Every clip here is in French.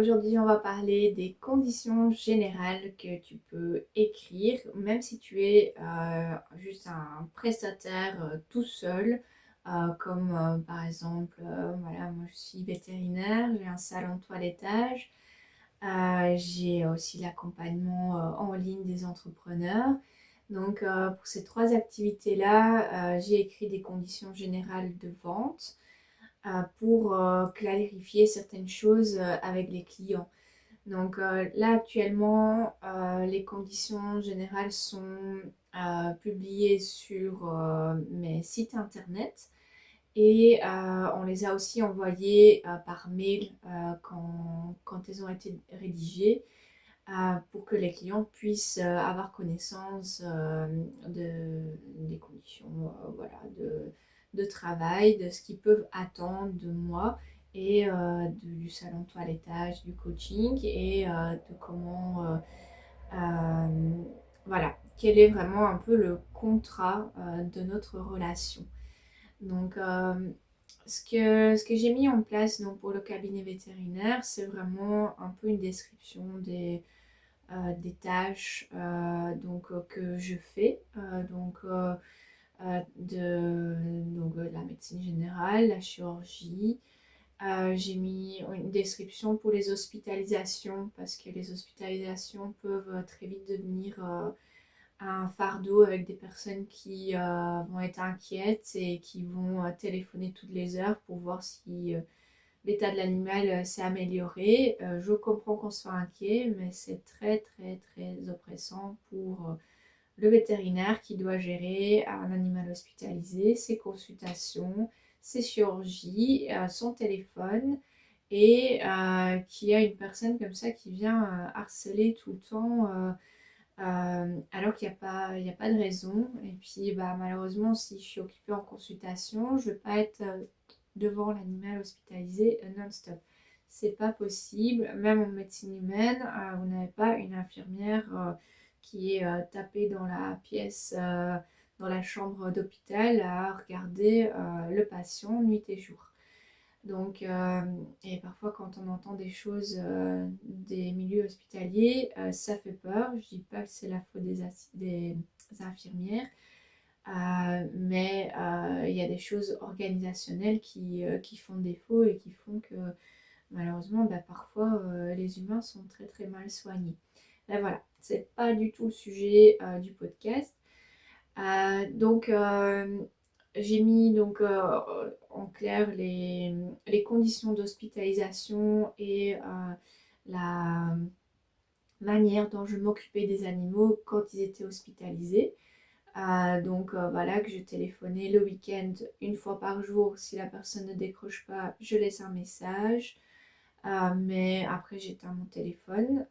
Aujourd'hui, on va parler des conditions générales que tu peux écrire, même si tu es juste un prestataire tout seul, comme par exemple, voilà, moi je suis vétérinaire, j'ai un salon de toilettage, j'ai aussi l'accompagnement en ligne des entrepreneurs. Donc, pour ces trois activités-là, j'ai écrit des conditions générales de vente pour clarifier certaines choses avec les clients. Donc là actuellement, les conditions générales sont publiées sur mes sites internet et on les a aussi envoyées par mail quand elles ont été rédigées pour que les clients puissent avoir connaissance des conditions voilà, de travail, de ce qu'ils peuvent attendre de moi et du salon de toilettage, du coaching et de comment, voilà, quel est vraiment un peu le contrat de notre relation. Donc, ce que j'ai mis en place donc, pour le cabinet vétérinaire, c'est vraiment un peu une description des tâches que je fais, de la médecine générale, la chirurgie. J'ai mis une description pour les hospitalisations parce que les hospitalisations peuvent très vite devenir un fardeau avec des personnes qui vont être inquiètes et qui vont téléphoner toutes les heures pour voir si l'état de l'animal s'est amélioré. Je comprends qu'on soit inquiet, mais c'est très très très oppressant pour le vétérinaire qui doit gérer un animal hospitalisé, ses consultations, ses chirurgies, son téléphone et qui a une personne comme ça qui vient harceler tout le temps alors qu'il n'y a pas de raison. Et puis bah, malheureusement, si je suis occupée en consultation, je ne vais pas être devant l'animal hospitalisé non-stop. C'est pas possible. Même en médecine humaine, vous n'avez pas une infirmière qui est tapée dans la pièce, dans la chambre d'hôpital à regarder le patient nuit et jour. Donc, et parfois quand on entend des choses des milieux hospitaliers, ça fait peur. Je dis pas que c'est la faute des infirmières, mais il y a des choses organisationnelles qui font défaut et qui font que malheureusement, bah, parfois les humains sont très très mal soignés. Ben voilà, c'est pas du tout le sujet du podcast. Donc, j'ai mis donc en clair les conditions d'hospitalisation et la manière dont je m'occupais des animaux quand ils étaient hospitalisés. Donc voilà, que je téléphonais le week-end une fois par jour. Si la personne ne décroche pas, je laisse un message. Mais après, j'éteins mon téléphone.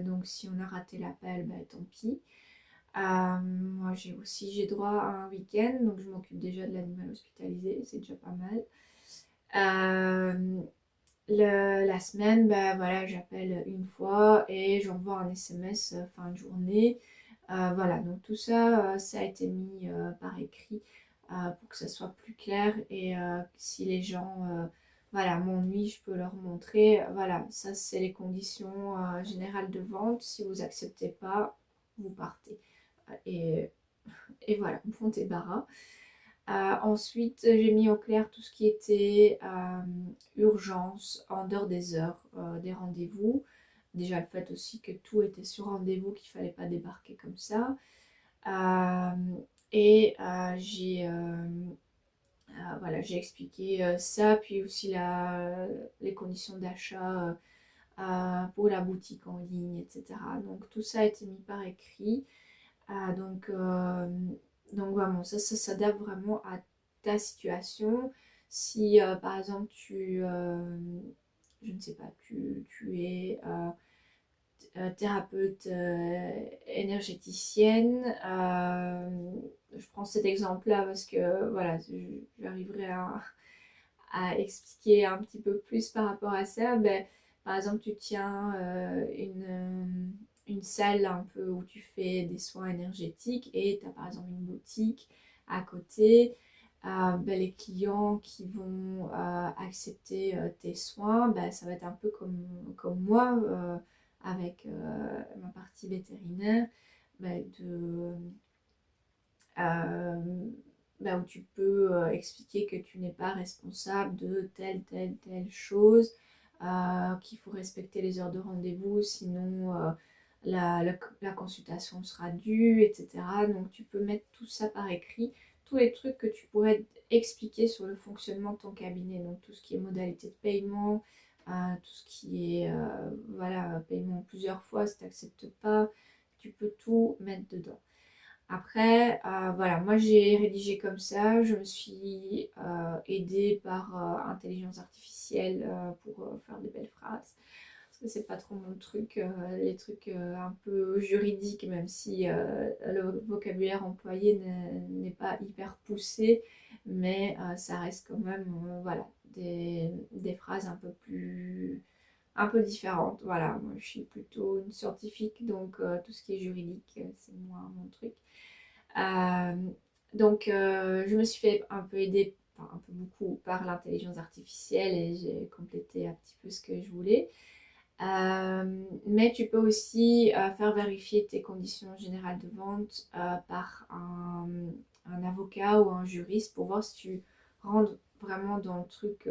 Donc si on a raté l'appel, bah, tant pis. Moi, j'ai droit à un week-end, donc je m'occupe déjà de l'animal hospitalisé, c'est déjà pas mal. Euh, la semaine, bah voilà, j'appelle une fois et j'envoie un SMS fin de journée. Voilà, donc tout ça, ça a été mis par écrit pour que ça soit plus clair et si les gens voilà, m'ennuient, je peux leur montrer. Voilà, ça c'est les conditions générales de vente. Si vous acceptez pas, vous partez. Et, et voilà, bon débarras. Ensuite, j'ai mis au clair tout ce qui était urgence en dehors des heures des rendez-vous. Déjà le fait aussi que tout était sur rendez-vous, qu'il ne fallait pas débarquer comme ça. Euh, voilà, j'ai expliqué ça, puis aussi les conditions d'achat pour la boutique en ligne, etc. Donc tout ça a été mis par écrit. Ah, donc vraiment, ça s'adapte vraiment à ta situation. Si par exemple je ne sais pas, tu es thérapeute énergéticienne, je prends cet exemple-là parce que voilà, j'arriverai à expliquer un petit peu plus par rapport à ça. Ben, par exemple, tu tiens une salle un peu où tu fais des soins énergétiques et tu as par exemple une boutique à côté. les clients qui vont accepter tes soins, ça va être un peu comme moi avec ma partie vétérinaire, de, euh, où tu peux expliquer que tu n'es pas responsable de telle chose, qu'il faut respecter les heures de rendez-vous, sinon la consultation sera due, etc. Donc tu peux mettre tout ça par écrit, tous les trucs que tu pourrais expliquer sur le fonctionnement de ton cabinet, donc tout ce qui est modalité de paiement, tout ce qui est voilà, paiement plusieurs fois si tu n'acceptes pas, tu peux tout mettre dedans. Après, voilà, moi j'ai rédigé comme ça, je me suis aidée par intelligence artificielle pour faire des belles phrases. Parce que c'est pas trop mon truc, les trucs un peu juridiques, même si le vocabulaire employé n'est pas hyper poussé, mais ça reste quand même, voilà, des phrases un peu différentes. Voilà, moi je suis plutôt une scientifique, donc tout ce qui est juridique, c'est moins mon truc. Euh, donc, je me suis fait un peu aider, enfin un peu beaucoup, par l'intelligence artificielle et j'ai complété un petit peu ce que je voulais. Mais tu peux aussi faire vérifier tes conditions générales de vente par un avocat ou un juriste pour voir si tu rentres vraiment dans le truc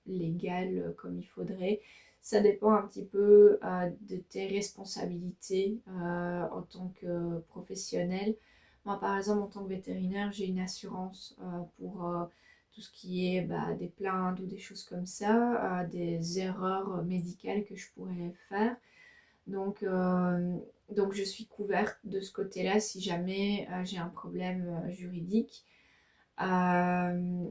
légal comme il faudrait. Ça dépend un petit peu de tes responsabilités en tant que professionnel. Moi, par exemple, en tant que vétérinaire, j'ai une assurance pour tout ce qui est des plaintes ou des choses comme ça, des erreurs médicales que je pourrais faire. Donc, donc je suis couverte de ce côté-là si jamais j'ai un problème juridique. Euh,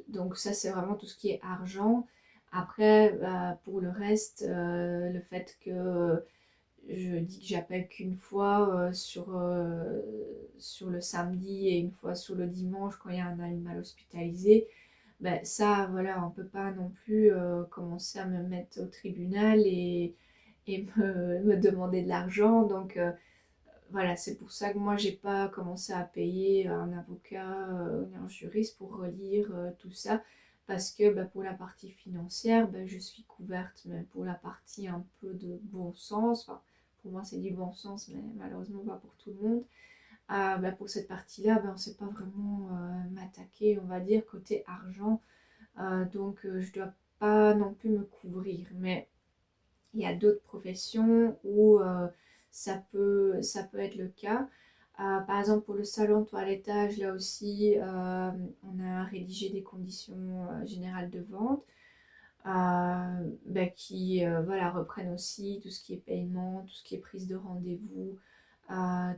donc ça, c'est vraiment tout ce qui est argent. Après, pour le reste, le fait que je dis que j'appelle qu'une fois sur le samedi et une fois sur le dimanche quand il y a un animal hospitalisé, ça, voilà, on peut pas non plus commencer à me mettre au tribunal et me demander de l'argent. Donc voilà, c'est pour ça que moi, j'ai pas commencé à payer un avocat ou un juriste pour relire tout ça. Parce que pour la partie financière, je suis couverte, mais pour la partie un peu de bon sens, enfin, pour moi c'est du bon sens, mais malheureusement pas pour tout le monde. Pour cette partie-là, on ne sait pas vraiment m'attaquer, on va dire, côté argent. Donc je ne dois pas non plus me couvrir. Mais il y a d'autres professions où ça peut être le cas. Par exemple, pour le salon de toilettage, là aussi, on a rédigé des conditions générales de vente qui voilà, reprennent aussi tout ce qui est paiement, tout ce qui est prise de rendez-vous,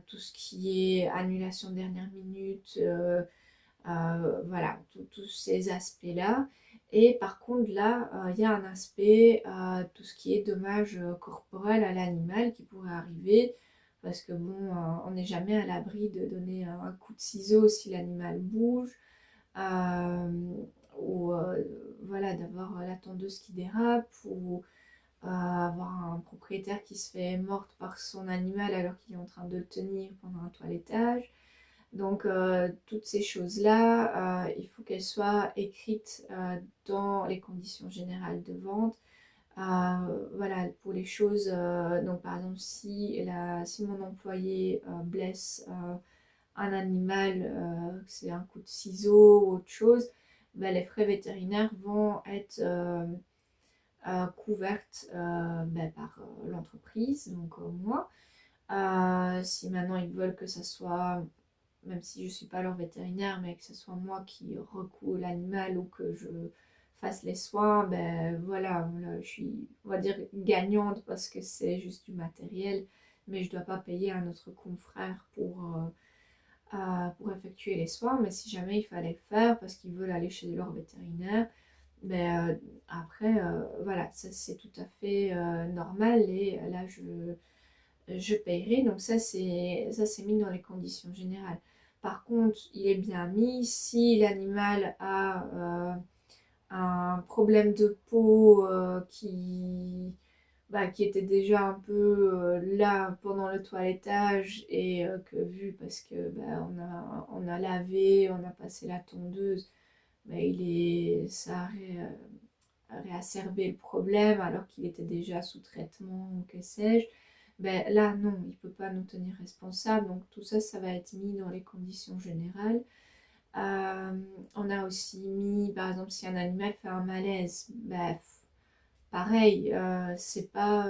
tout ce qui est annulation de dernière minute, voilà, tous ces aspects-là. Et par contre, là, il y a un aspect, tout ce qui est dommage corporel à l'animal qui pourrait arriver, parce que bon, on n'est jamais à l'abri de donner un coup de ciseau si l'animal bouge, ou voilà, d'avoir la tondeuse qui dérape, ou avoir un propriétaire qui se fait morte par son animal alors qu'il est en train de le tenir pendant un toilettage. Donc toutes ces choses-là, il faut qu'elles soient écrites dans les conditions générales de vente. Voilà, pour les choses, donc par exemple si mon employé blesse un animal, que c'est un coup de ciseau ou autre chose, les frais vétérinaires vont être couvertes par l'entreprise, donc moi. Si maintenant ils veulent que ça soit, même si je ne suis pas leur vétérinaire, mais que ce soit moi qui recoue l'animal ou que je fasse les soins, voilà, là, je suis, on va dire, gagnante parce que c'est juste du matériel, mais je ne dois pas payer un autre confrère pour effectuer les soins. Mais si jamais il fallait le faire parce qu'ils veulent aller chez leur vétérinaire, après, voilà, ça c'est tout à fait normal et là je paierai. Donc ça c'est mis dans les conditions générales. Par contre, il est bien mis si l'animal a un problème de peau qui était déjà un peu là pendant le toilettage et que vu parce que on a lavé, on a passé la tondeuse, ça a réacerbé le problème alors qu'il était déjà sous traitement ou que sais-je. Là non, il ne peut pas nous tenir responsables, donc tout ça, ça va être mis dans les conditions générales. On a aussi mis, par exemple, si un animal fait un malaise, pareil, c'est pas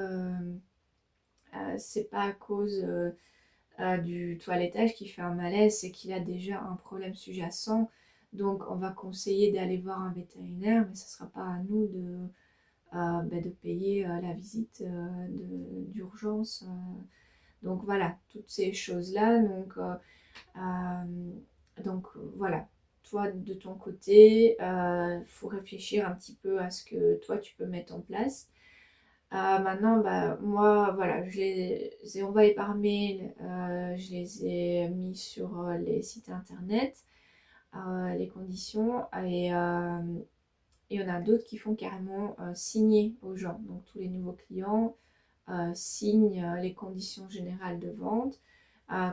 à cause du toilettage qui fait un malaise, c'est qu'il a déjà un problème sous-jacent. Donc on va conseiller d'aller voir un vétérinaire, mais ce ne sera pas à nous de payer la visite d'urgence. Donc voilà, toutes ces choses-là. Donc voilà, toi de ton côté, il faut réfléchir un petit peu à ce que toi tu peux mettre en place. Maintenant, moi, voilà, je les ai envoyés par mail, je les ai mis sur les sites internet, les conditions, et on a d'autres qui font carrément signer aux gens. Donc tous les nouveaux clients signent les conditions générales de vente.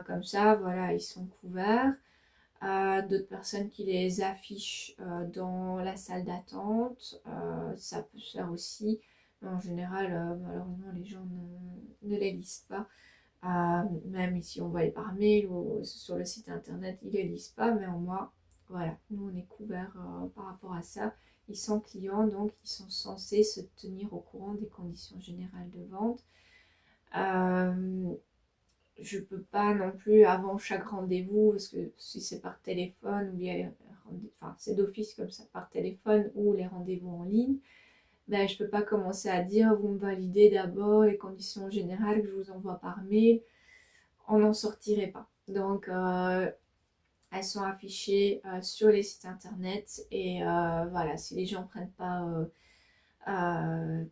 Comme ça, voilà, ils sont couverts. D'autres personnes qui les affichent dans la salle d'attente, ça peut se faire aussi. Mais en général, malheureusement, les gens ne les lisent pas. Même si on voit par mail ou sur le site internet, ils ne les lisent pas. Mais au moins, voilà, nous on est couverts par rapport à ça. Ils sont clients, donc ils sont censés se tenir au courant des conditions générales de vente. Je peux pas non plus avant chaque rendez-vous, parce que si c'est par téléphone ou enfin c'est d'office comme ça par téléphone ou les rendez-vous en ligne, je peux pas commencer à dire vous me validez d'abord les conditions générales que je vous envoie par mail, on n'en sortirait pas. Donc elles sont affichées sur les sites internet et voilà, si les gens prennent pas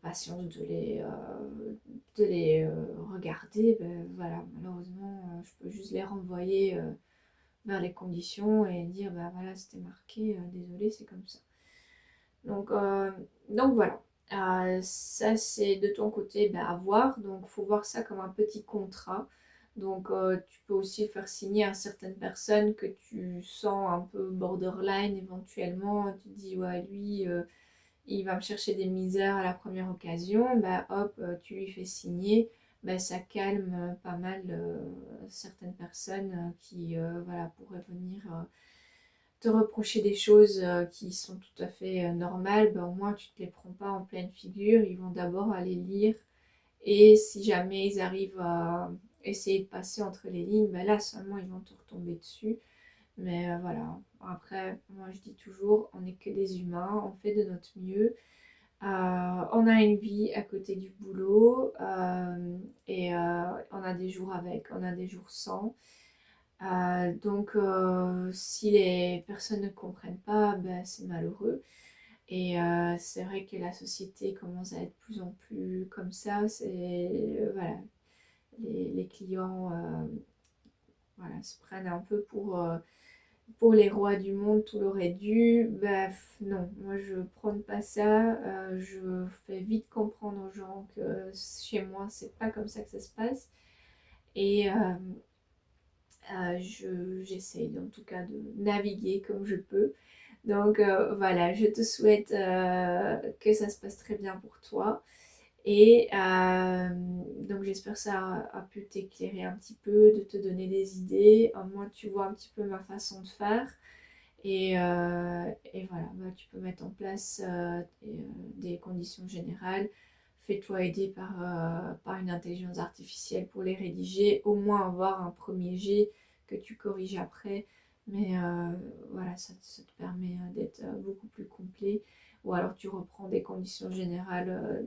patience de les regarder, voilà, malheureusement, je peux juste les renvoyer vers les conditions et dire, voilà, c'était marqué, désolé, c'est comme ça. Donc, donc voilà. Ça, c'est de ton côté à voir. Donc, il faut voir ça comme un petit contrat. Donc, tu peux aussi faire signer à certaines personnes que tu sens un peu borderline éventuellement. Tu te dis, ouais, lui, il va me chercher des misères à la première occasion, hop, tu lui fais signer, ça calme pas mal certaines personnes qui voilà, pourraient venir te reprocher des choses qui sont tout à fait normales. Au moins tu te les prends pas en pleine figure, ils vont d'abord aller lire et si jamais ils arrivent à essayer de passer entre les lignes, là seulement ils vont te retomber dessus. Mais voilà, après, moi je dis toujours, on n'est que des humains, on fait de notre mieux. On a une vie à côté du boulot et on a des jours avec, on a des jours sans. Donc si les personnes ne comprennent pas, c'est malheureux. Et c'est vrai que la société commence à être de plus en plus comme ça. C'est voilà, les clients voilà, se prennent un peu pour les rois du monde, tout leur est dû. Non, moi je prône pas ça. Je fais vite comprendre aux gens que chez moi, c'est pas comme ça que ça se passe. Et j'essaye en tout cas de naviguer comme je peux. Donc voilà, je te souhaite que ça se passe très bien pour toi. Et donc j'espère que ça a pu t'éclairer un petit peu, de te donner des idées. Au moins tu vois un petit peu ma façon de faire. Et voilà, tu peux mettre en place des conditions générales. Fais-toi aider par une intelligence artificielle pour les rédiger, au moins avoir un premier jet que tu corriges après. Mais voilà, ça te permet d'être beaucoup plus complet. Ou alors tu reprends des conditions générales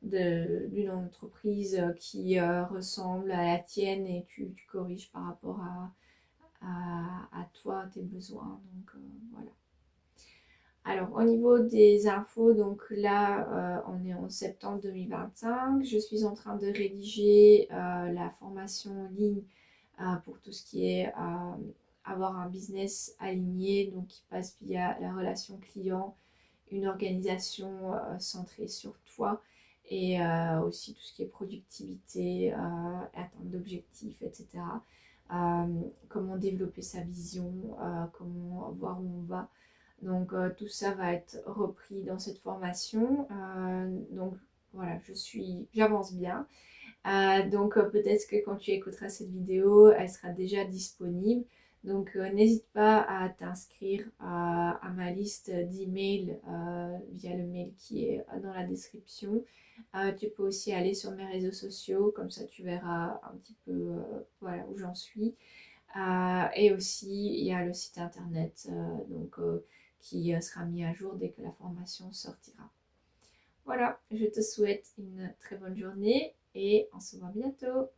d'une entreprise qui ressemble à la tienne et tu corriges par rapport à toi, tes besoins. Donc voilà. Alors au niveau des infos, donc là on est en septembre 2025. Je suis en train de rédiger la formation en ligne pour tout ce qui est avoir un business aligné, donc qui passe via la relation client, une organisation centrée sur toi et aussi tout ce qui est productivité, atteinte d'objectifs, etc. Comment développer sa vision, comment voir où on va. Donc tout ça va être repris dans cette formation. Donc voilà, j'avance bien. Donc peut-être que quand tu écouteras cette vidéo, elle sera déjà disponible. Donc n'hésite pas à t'inscrire à ma liste d'emails via le mail qui est dans la description. Tu peux aussi aller sur mes réseaux sociaux, comme ça tu verras un petit peu voilà, où j'en suis. Et aussi il y a le site internet qui sera mis à jour dès que la formation sortira. Voilà, je te souhaite une très bonne journée et on se voit bientôt.